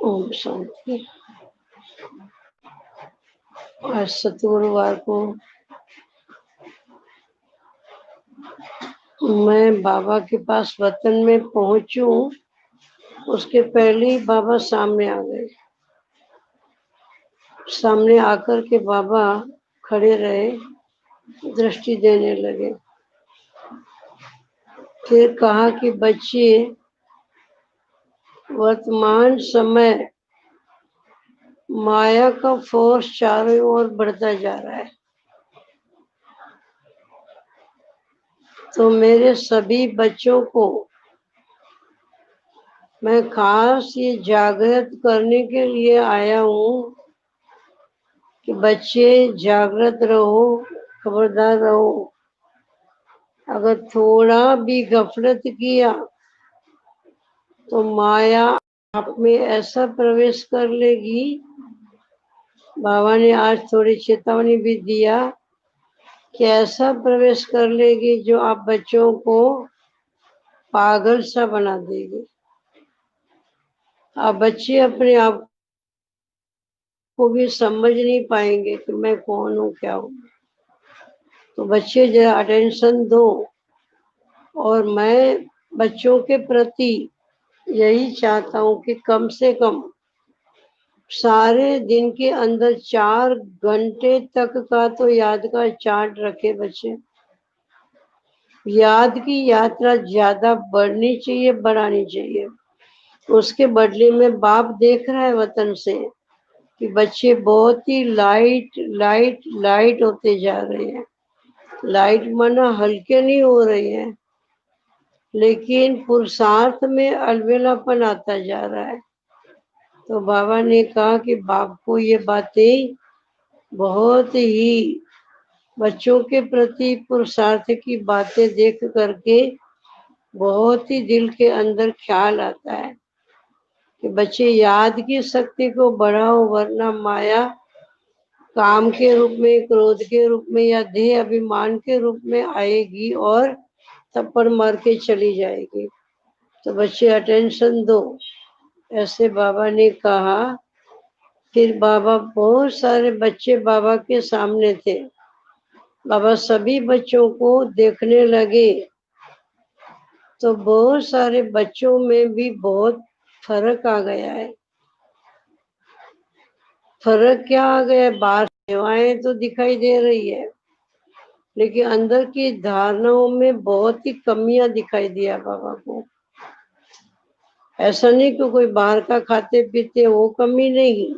ओम शांति। आज सतगुरुवार को मैं बाबा के पास वतन में पहुंचूं, उसके पहले ही बाबा सामने आ गए। सामने आकर के बाबा खड़े रहे, दृष्टि देने लगे। फिर कहा कि बच्चे, वर्तमान समय माया का फोर्स चारों ओर बढ़ता जा रहा है, तो मेरे सभी बच्चों को मैं खास ये जागृत करने के लिए आया हूँ कि बच्चे जागृत रहो, खबरदार रहो। अगर थोड़ा भी गफलत किया तो माया आप में ऐसा प्रवेश कर लेगी। बाबा ने आज थोड़ी चेतावनी भी दिया कि ऐसा प्रवेश कर लेगी जो आप बच्चों को पागल सा बना देगी। आप बच्चे अपने आप को भी समझ नहीं पाएंगे कि मैं कौन हूँ, क्या हूँ। तो बच्चे जरा अटेंशन दो। और मैं बच्चों के प्रति यही चाहता हूँ कि कम से कम सारे दिन के अंदर 4 घंटे तक का तो याद का चार्ट रखे बच्चे। याद की यात्रा ज्यादा बढ़नी चाहिए, बढ़ानी चाहिए। उसके बदले में बाप देख रहा है वतन से कि बच्चे बहुत ही लाइट लाइट लाइट होते जा रहे हैं। लाइट माना हल्के नहीं हो रहे हैं, लेकिन पुरुषार्थ में अलबेलापन आता जा रहा है। तो बाबा ने कहा कि बाप को ये बातें बहुत ही बच्चों के प्रति पुरुषार्थ की बातें देख करके बहुत ही दिल के अंदर ख्याल आता है कि बच्चे याद की शक्ति को बढ़ाओ, वरना माया काम के रूप में, क्रोध के रूप में या देह अभिमान के रूप में आएगी और थप्पड़ मार के चली जाएगी। तो बच्चे अटेंशन दो, ऐसे बाबा ने कहा। फिर बाबा, बहुत सारे बच्चे बाबा के सामने थे। बाबा सभी बच्चों को देखने लगे तो बहुत सारे बच्चों में भी बहुत फर्क आ गया है। फर्क क्या आ गया है? बाहर सेवाएं तो दिखाई दे रही है, लेकिन अंदर की धारणाओं में बहुत ही कमियां दिखाई दिया बाबा को। ऐसा नहीं कि कोई बाहर का खाते पीते, वो कमी नहीं,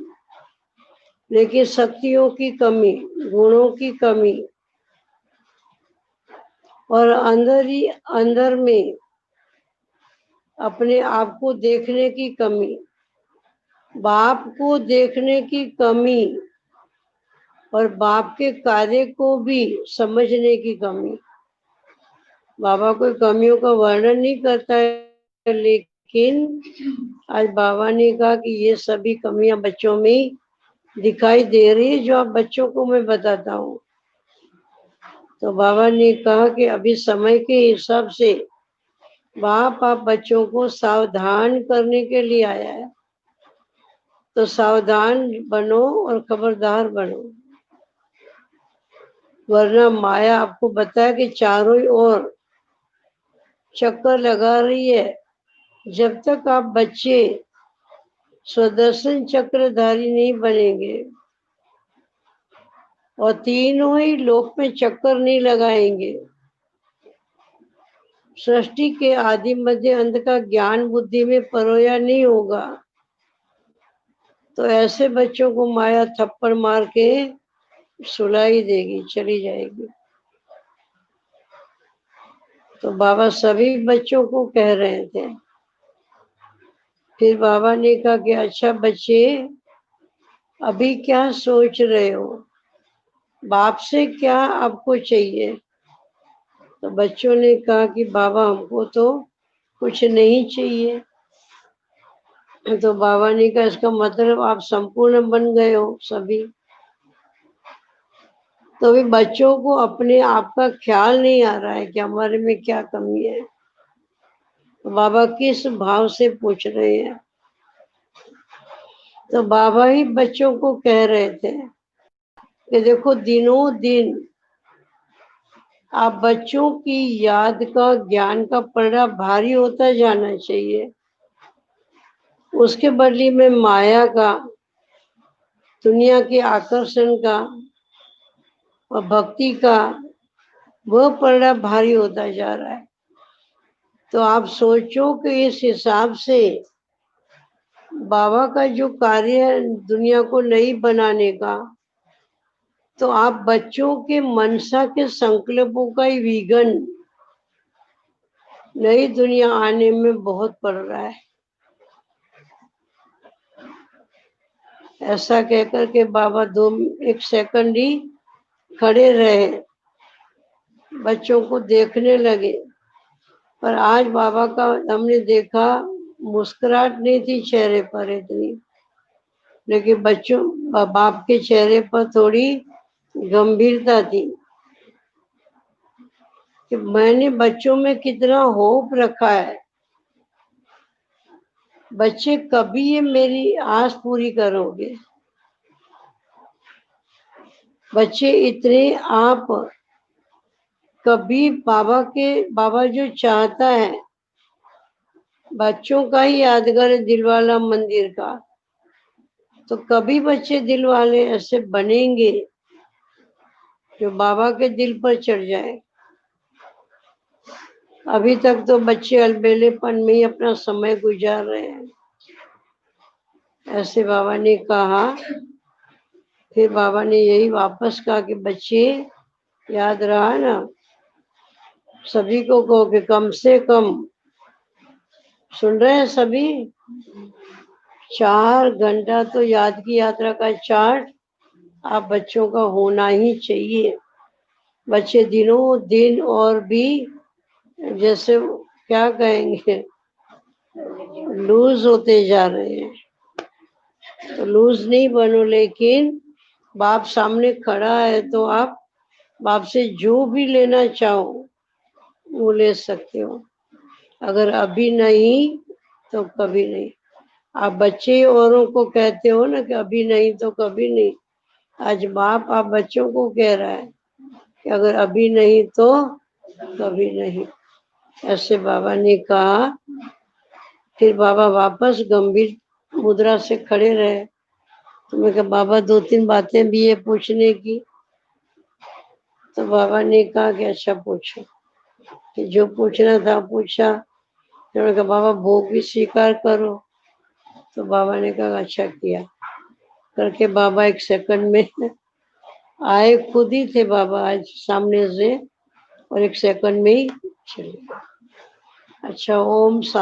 लेकिन शक्तियों की कमी, गुणों की कमी, और अंदर ही अंदर में अपने आप को देखने की कमी, बाप को देखने की कमी, और बाप के कार्य को भी समझने की कमी। बाबा कोई कमियों का वर्णन नहीं करता है, लेकिन आज बाबा ने कहा कि ये सभी कमियां बच्चों में दिखाई दे रही है, जो आप बच्चों को मैं बताता हूँ। तो बाबा ने कहा कि अभी समय के हिसाब से बाप आप बच्चों को सावधान करने के लिए आया है, तो सावधान बनो और खबरदार बनो, वरना माया आपको बताया कि चारों ओर चक्कर लगा रही है। जब तक आप बच्चे स्वदर्शन चक्रधारी नहीं बनेंगे और तीनों ही लोक में चक्कर नहीं लगाएंगे, सृष्टि के आदि मध्य अंत का ज्ञान बुद्धि में परोया नहीं होगा, तो ऐसे बच्चों को माया थप्पड़ मार के सुलाई देगी, चली जाएगी। तो बाबा सभी बच्चों को कह रहे थे। फिर बाबा ने कहा कि अच्छा बच्चे, अभी क्या सोच रहे हो, बाप से क्या आपको चाहिए? तो बच्चों ने कहा कि बाबा हमको तो कुछ नहीं चाहिए। तो बाबा ने कहा इसका मतलब आप संपूर्ण बन गए हो सभी। तो अभी बच्चों को अपने आप का ख्याल नहीं आ रहा है कि हमारे में क्या कमी है। तो बाबा किस भाव से पूछ रहे हैं? तो बाबा ही बच्चों को कह रहे थे कि देखो दिनों दिन आप बच्चों की याद का, ज्ञान का पलड़ा भारी होता जाना चाहिए। उसके बदले में माया का, दुनिया के आकर्षण का और भक्ति का वह पलड़ा भारी होता जा रहा है। तो आप सोचो कि इस हिसाब से बाबा का जो कार्य है दुनिया को नई बनाने का, तो आप बच्चों के मनसा के संकल्पों का ही विघन नई दुनिया आने में बहुत पड़ रहा है। ऐसा कहकर के बाबा एक सेकंड ही खड़े रहे, बच्चों को देखने लगे। पर आज बाबा का हमने देखा, मुस्कुराहट नहीं थी चेहरे पर इतनी, लेकिन बच्चों बाप के चेहरे पर थोड़ी गंभीरता थी कि मैंने बच्चों में कितना होप रखा है। बच्चे कभी ये मेरी आस पूरी करोगे? बच्चे इतने आप कभी बाबा जो चाहता है बच्चों का ही यादगार है, दिलवाला मंदिर का। तो कभी बच्चे दिल वाले ऐसे बनेंगे जो बाबा के दिल पर चढ़ जाए। अभी तक तो बच्चे अलबेलेपन में ही अपना समय गुजार रहे हैं। ऐसे बाबा ने कहा। फिर बाबा ने यही वापस कहा कि बच्चे याद रहा ना, सभी को कहो कि कम से कम, सुन रहे हैं सभी, 4 घंटा तो याद की यात्रा का चार्ट आप बच्चों का होना ही चाहिए। बच्चे दिनों दिन और भी जैसे क्या कहेंगे, लूज होते जा रहे हैं। तो लूज नहीं बनो, लेकिन बाप सामने खड़ा है तो आप बाप से जो भी लेना चाहो वो ले सकते हो। अगर अभी नहीं तो कभी नहीं। आप बच्चे औरों को कहते हो ना कि अभी नहीं तो कभी नहीं। आज बाप आप बच्चों को कह रहा है कि अगर अभी नहीं तो कभी नहीं। ऐसे बाबा ने कहा। फिर बाबा वापस गंभीर मुद्रा से खड़े रहे। तो मैं कहा बाबा 2-3 बातें भी है पूछने की। तो बाबा ने कहा कि अच्छा पूछो। कि जो पूछना था पूछा। तो मैंने कहा बाबा भोग भी स्वीकार करो। तो बाबा ने कहा अच्छा किया। करके बाबा एक सेकंड में आए, खुद ही थे बाबा आज सामने से, और एक सेकंड में ही चले। अच्छा, ओम शांति।